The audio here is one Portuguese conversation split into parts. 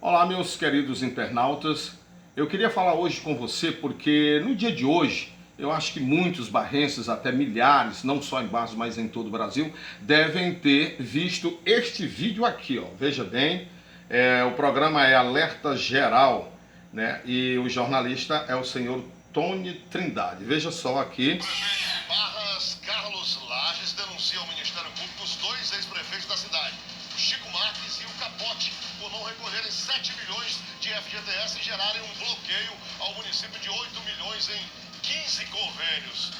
Olá, meus queridos internautas. Eu queria falar hoje com você porque no dia de hoje eu acho que muitos barrenses, até milhares, não só em Barros, mas em todo o Brasil, devem ter visto este vídeo aqui, ó. Veja bem, o programa é Alerta Geral, né? E o jornalista é o senhor Tony Trindade. Veja só aqui. Barras, Carlos Lages denuncia ao Ministério Público os dois ex-prefeitos da cidade, o Chico Marques e o Capote, por não recolherem 7 milhões de FGTS e gerarem um bloqueio ao município de 8 milhões em 15 convênios.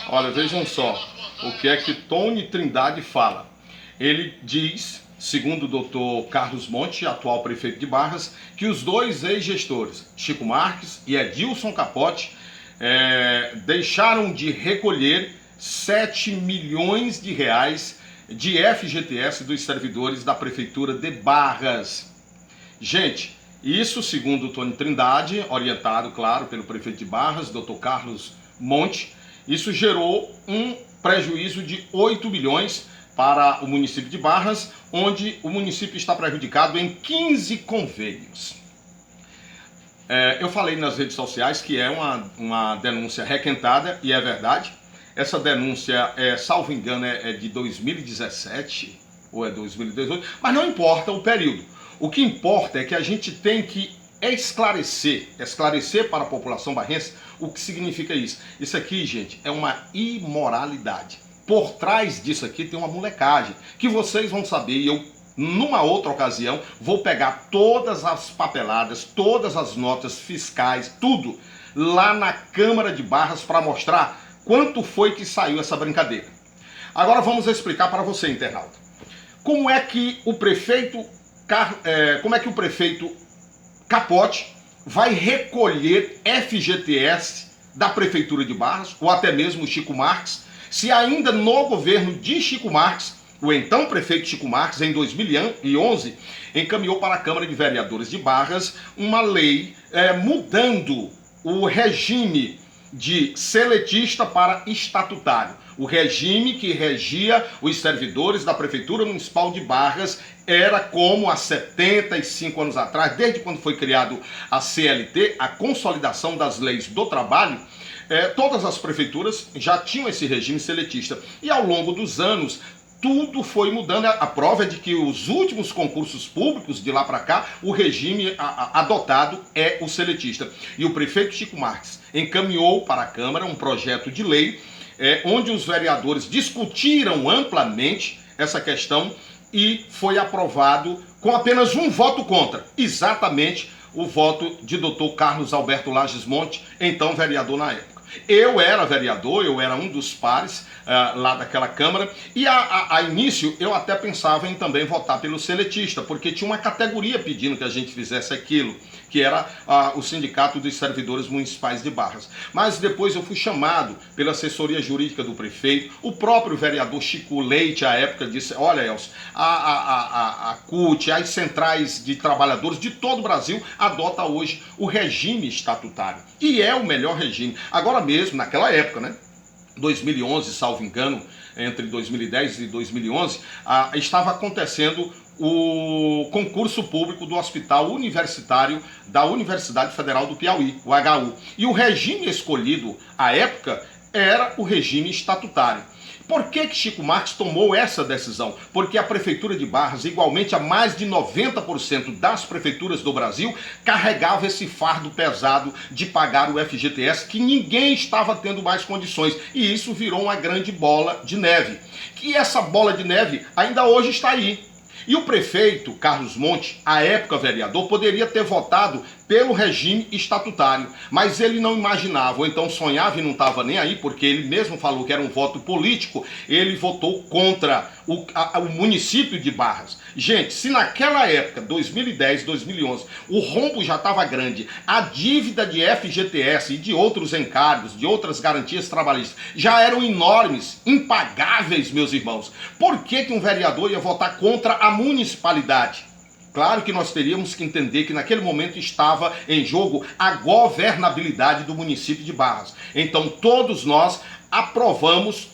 Olha, vejam só o que é que Tony Trindade fala. Ele diz, segundo o doutor Carlos Monte, atual prefeito de Barras, que os dois ex-gestores, Chico Marques e Edilson Capote, deixaram de recolher 7 milhões de reais de FGTS dos servidores da prefeitura de Barras. Gente, isso segundo o Tony Trindade, orientado, claro, pelo prefeito de Barras, Dr. Carlos Monte, isso gerou um prejuízo de 8 milhões para o município de Barras, onde o município está prejudicado em 15 convênios. Eu falei nas redes sociais que é uma denúncia requentada, e é verdade. Essa denúncia, salvo engano, é de 2017 ou é 2018, mas não importa o período. O que importa é que a gente tem que esclarecer para a população barrense o que significa isso. Isso aqui, gente, é uma imoralidade. Por trás disso aqui tem uma molecagem, que vocês vão saber, e eu, numa outra ocasião, vou pegar todas as papeladas, todas as notas fiscais, tudo, lá na Câmara de Barras para mostrar quanto foi que saiu essa brincadeira. Agora vamos explicar para você, internauta. Como é que o prefeito Capote vai recolher FGTS da Prefeitura de Barras, ou até mesmo o Chico Marques, se ainda no governo de Chico Marques, o então prefeito Chico Marques, em 2011, encaminhou para a Câmara de Vereadores de Barras uma lei mudando o regime de seletista para estatutário. O regime que regia os servidores da Prefeitura Municipal de Barras era como há 75 anos atrás, desde quando foi criado a CLT, a Consolidação das Leis do Trabalho. Todas as prefeituras já tinham esse regime seletista. E ao longo dos anos, tudo foi mudando. A prova é de que os últimos concursos públicos, de lá para cá, o regime adotado é o seletista. E o prefeito Chico Marques encaminhou para a Câmara um projeto de lei onde os vereadores discutiram amplamente essa questão e foi aprovado com apenas um voto contra, exatamente o voto de Dr. Carlos Alberto Lages Monte, então vereador na época. Eu era vereador, eu era um dos pares lá daquela Câmara, e a início eu até pensava em também votar pelo seletista, porque tinha uma categoria pedindo que a gente fizesse aquilo, que era o Sindicato dos Servidores Municipais de Barras. Mas depois eu fui chamado pela assessoria jurídica do prefeito, o próprio vereador Chico Leite, à época, disse: olha, Elcio, a CUT, as centrais de trabalhadores de todo o Brasil adota hoje o regime estatutário, e é o melhor regime. Agora mesmo, naquela época, né? 2011, salvo engano, entre 2010 e 2011, estava acontecendo o concurso público do Hospital Universitário da Universidade Federal do Piauí, o HU. E o regime escolhido à época era o regime estatutário. Por que Chico Marques tomou essa decisão? Porque a Prefeitura de Barras, igualmente a mais de 90% das prefeituras do Brasil, carregava esse fardo pesado de pagar o FGTS, que ninguém estava tendo mais condições. E isso virou uma grande bola de neve. E essa bola de neve ainda hoje está aí. E o prefeito Carlos Monte, à época vereador, poderia ter votado pelo regime estatutário, mas ele não imaginava, ou então sonhava e não estava nem aí, porque ele mesmo falou que era um voto político, ele votou contra o município de Barras. Gente, se naquela época, 2010, 2011, o rombo já estava grande, a dívida de FGTS e de outros encargos, de outras garantias trabalhistas, já eram enormes, impagáveis, meus irmãos. Por que um vereador ia votar contra a municipalidade? Claro que nós teríamos que entender que naquele momento estava em jogo a governabilidade do município de Barras. Então todos nós aprovamos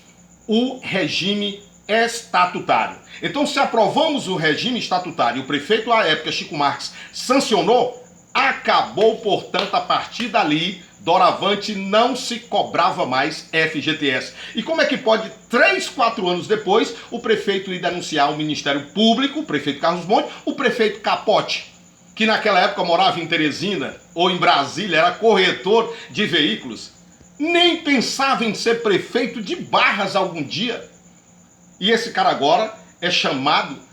o regime estatutário. Então, se aprovamos o regime estatutário e o prefeito à época, Chico Marques, sancionou, acabou, portanto, a partir dali, doravante não se cobrava mais FGTS. E como é que pode, 3, 4 anos depois, o prefeito ir denunciar o Ministério Público, o prefeito Carlos Monte, o prefeito Capote, que naquela época morava em Teresina ou em Brasília, era corretor de veículos, nem pensava em ser prefeito de Barras algum dia. E esse cara agora é chamado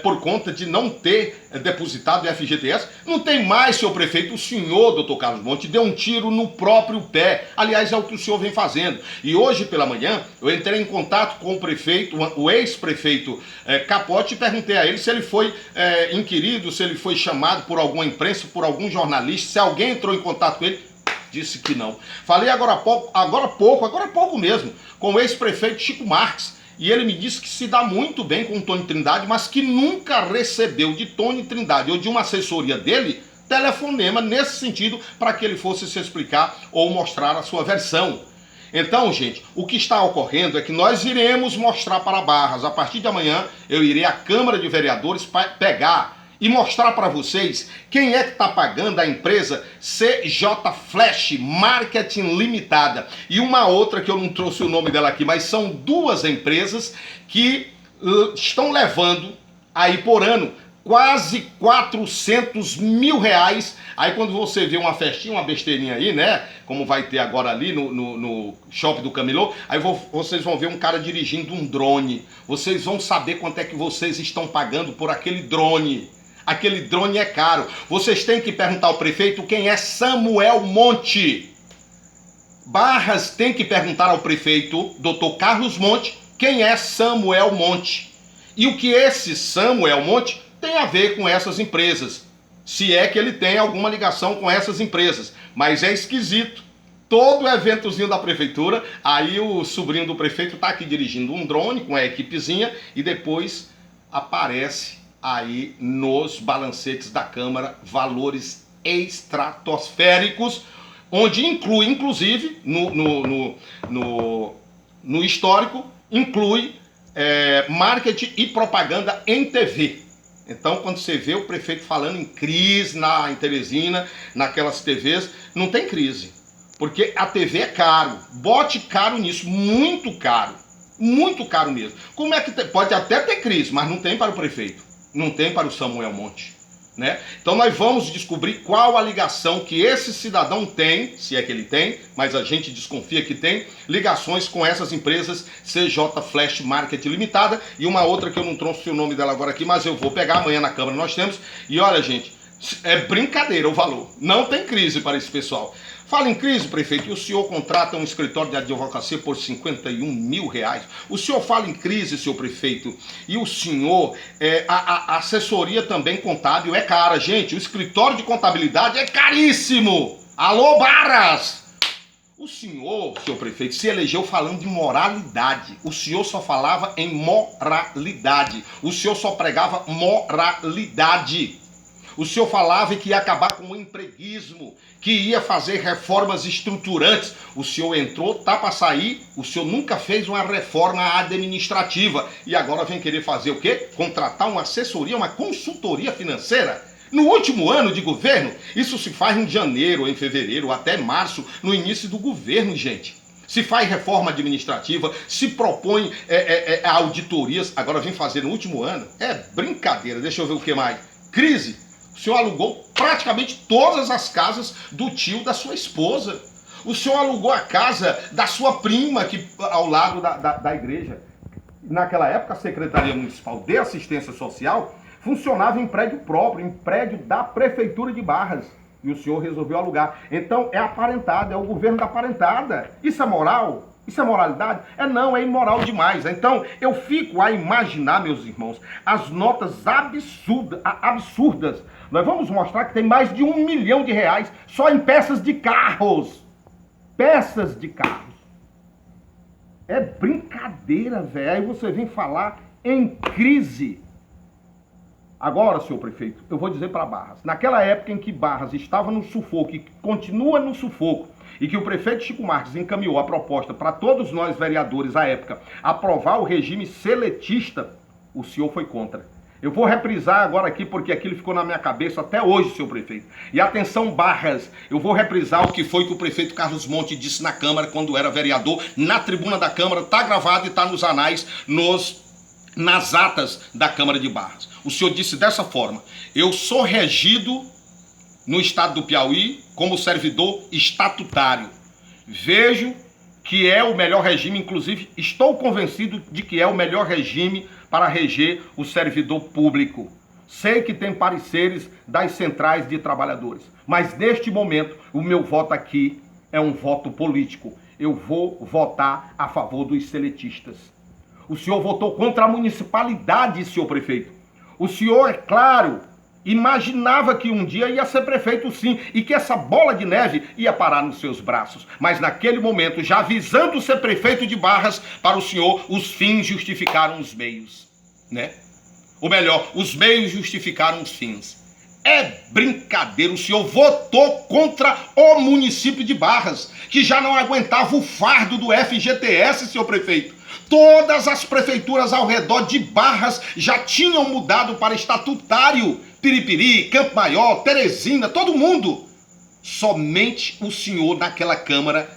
por conta de não ter depositado FGTS. Não tem mais, senhor prefeito. O senhor, doutor Carlos Monte, deu um tiro no próprio pé. Aliás, é o que o senhor vem fazendo. E hoje pela manhã, eu entrei em contato com o prefeito, o ex-prefeito Capote, e perguntei a ele se ele foi inquirido, se ele foi chamado por alguma imprensa, por algum jornalista, se alguém entrou em contato com ele. Disse que não. Falei agora há pouco mesmo, com o ex-prefeito Chico Marques. E ele me disse que se dá muito bem com o Tony Trindade, mas que nunca recebeu de Tony Trindade ou de uma assessoria dele telefonema nesse sentido para que ele fosse se explicar ou mostrar a sua versão. Então, gente, o que está ocorrendo é que nós iremos mostrar para Barras. A partir de amanhã, eu irei à Câmara de Vereadores para pegar e mostrar para vocês quem é que está pagando a empresa CJ Flash Marketing Limitada. E uma outra que eu não trouxe o nome dela aqui, mas são duas empresas que estão levando aí por ano quase 400 mil reais. Aí quando você vê uma festinha, uma besteirinha aí, né? Como vai ter agora ali no Shopping do Camelô, aí vocês vão ver um cara dirigindo um drone. Vocês vão saber quanto é que vocês estão pagando por aquele drone. Aquele drone é caro. Vocês têm que perguntar ao prefeito quem é Samuel Monte. Barras tem que perguntar ao prefeito, doutor Carlos Monte, quem é Samuel Monte. E o que esse Samuel Monte tem a ver com essas empresas. Se é que ele tem alguma ligação com essas empresas. Mas é esquisito. Todo eventozinho da prefeitura, aí o sobrinho do prefeito está aqui dirigindo um drone com a equipezinha e depois aparece aí nos balancetes da Câmara valores estratosféricos, onde inclui, inclusive, no histórico, inclui marketing e propaganda em TV. Então, quando você vê o prefeito falando em crise em Teresina, naquelas TVs, não tem crise. Porque a TV é caro. Bote caro nisso, muito caro. Muito caro mesmo. Como é que pode até ter crise, mas não tem para o prefeito. Não tem para o Samuel Monte, né? Então nós vamos descobrir qual a ligação que esse cidadão tem, se é que ele tem, mas a gente desconfia que tem, ligações com essas empresas CJ Flash Marketing Limitada e uma outra que eu não trouxe o nome dela agora aqui, mas eu vou pegar amanhã na Câmara, nós temos. E olha, gente, é brincadeira o valor, não tem crise para esse pessoal. Fala em crise, prefeito, e o senhor contrata um escritório de advocacia por 51 mil reais. O senhor fala em crise, senhor prefeito, e o senhor, a assessoria também contábil é cara. Gente, o escritório de contabilidade é caríssimo. Alô, Barras! O senhor prefeito, se elegeu falando de moralidade. O senhor só falava em moralidade. O senhor só pregava moralidade. O senhor falava que ia acabar com o empreguismo, que ia fazer reformas estruturantes. O senhor entrou, tá para sair, o senhor nunca fez uma reforma administrativa. E agora vem querer fazer o quê? Contratar uma assessoria, uma consultoria financeira? No último ano de governo, isso se faz em janeiro, em fevereiro, até março, no início do governo, gente. Se faz reforma administrativa, se propõe auditorias, agora vem fazer no último ano. É brincadeira, deixa eu ver o que mais. Crise. O senhor alugou praticamente todas as casas do tio da sua esposa. O senhor alugou a casa da sua prima aqui ao lado da igreja. Naquela época, a Secretaria Municipal de Assistência Social funcionava em prédio próprio, em prédio da Prefeitura de Barras. E o senhor resolveu alugar. Então, é aparentado, é o governo da aparentada. Isso é moral? Isso é moralidade? Não, é imoral demais. Então, eu fico a imaginar, meus irmãos, as notas absurdas. Nós vamos mostrar que tem mais de 1 milhão de reais só em peças de carros. Peças de carros. É brincadeira, velho. Aí você vem falar em crise. Agora, senhor prefeito, eu vou dizer para Barras. Naquela época em que Barras estava no sufoco e continua no sufoco, e que o prefeito Chico Marques encaminhou a proposta para todos nós vereadores à época aprovar o regime seletista, o senhor foi contra. Eu vou reprisar agora aqui porque aquilo ficou na minha cabeça até hoje, senhor prefeito. E atenção, Barras, eu vou reprisar o que foi que o prefeito Carlos Monte disse na Câmara quando era vereador, na tribuna da Câmara, está gravado e está nos anais, nas atas da Câmara de Barras. O senhor disse dessa forma: eu sou regido no estado do Piauí como servidor estatutário. Vejo que é o melhor regime, inclusive estou convencido de que é o melhor regime para reger o servidor público. Sei que tem pareceres das centrais de trabalhadores, mas neste momento o meu voto aqui é um voto político. Eu vou votar a favor dos seletistas. O senhor votou contra a municipalidade, senhor prefeito. O senhor, é claro, imaginava que um dia ia ser prefeito sim, e que essa bola de neve ia parar nos seus braços. Mas naquele momento, já visando ser prefeito de Barras, para o senhor, os fins justificaram os meios, né? Ou melhor, os meios justificaram os fins. É brincadeira, o senhor votou contra o município de Barras, que já não aguentava o fardo do FGTS, senhor prefeito. Todas as prefeituras ao redor de Barras já tinham mudado para estatutário. Piripiri, Campo Maior, Teresina, todo mundo. Somente o senhor naquela Câmara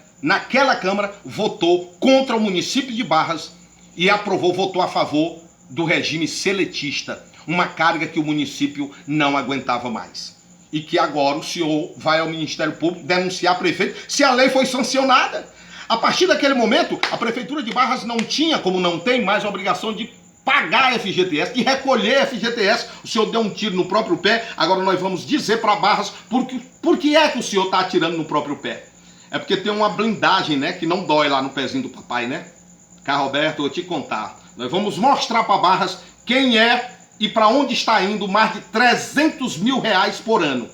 votou contra o município de Barras e votou a favor do regime seletista, uma carga que o município não aguentava mais. E que agora o senhor vai ao Ministério Público denunciar prefeito se a lei foi sancionada. A partir daquele momento, a Prefeitura de Barras não tinha, como não tem mais, a obrigação de pagar FGTS, de recolher FGTS. O senhor deu um tiro no próprio pé. Agora nós vamos dizer para Barras por que é que o senhor está atirando no próprio pé. É porque tem uma blindagem, né, que não dói lá no pezinho do papai, né? Roberto, eu vou te contar. Nós vamos mostrar para Barras quem é e para onde está indo mais de 300 mil reais por ano.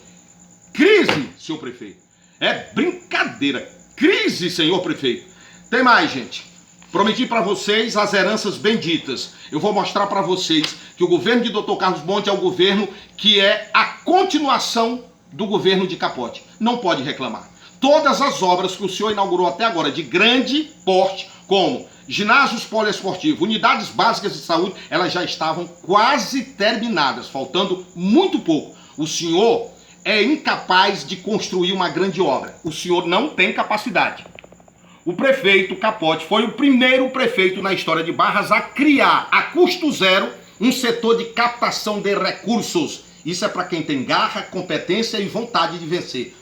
Crise, senhor prefeito. É brincadeira. Crise, senhor prefeito. Tem mais, gente. Prometi para vocês as heranças benditas. Eu vou mostrar para vocês que o governo de Dr. Carlos Monte é o governo que é a continuação do governo de Capote. Não pode reclamar. Todas as obras que o senhor inaugurou até agora de grande porte, como ginásios poliesportivos, unidades básicas de saúde, elas já estavam quase terminadas, faltando muito pouco. O senhor é incapaz de construir uma grande obra. O senhor não tem capacidade. O prefeito Capote foi o primeiro prefeito na história de Barras a criar, a custo zero, um setor de captação de recursos. Isso é para quem tem garra, competência e vontade de vencer.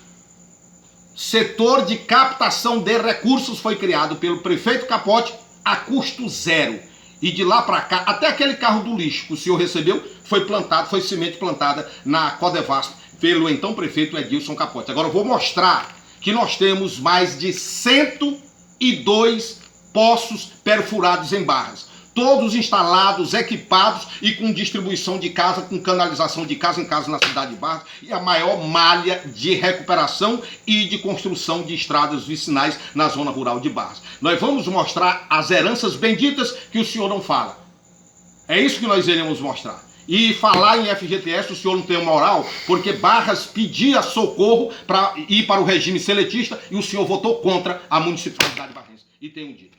Setor de captação de recursos foi criado pelo prefeito Capote a custo zero. E de lá para cá, até aquele carro do lixo que o senhor recebeu, foi semente plantada na Codevasp pelo então prefeito Edilson Capote. Agora eu vou mostrar que nós temos mais de 102 poços perfurados em Barras. Todos instalados, equipados e com distribuição de casa, com canalização de casa em casa na cidade de Barras. E a maior malha de recuperação e de construção de estradas vicinais na zona rural de Barras. Nós vamos mostrar as heranças benditas que o senhor não fala. É isso que nós iremos mostrar. E falar em FGTS, o senhor não tem moral, porque Barras pedia socorro para ir para o regime seletista e o senhor votou contra a municipalidade barrense. E tem um dito.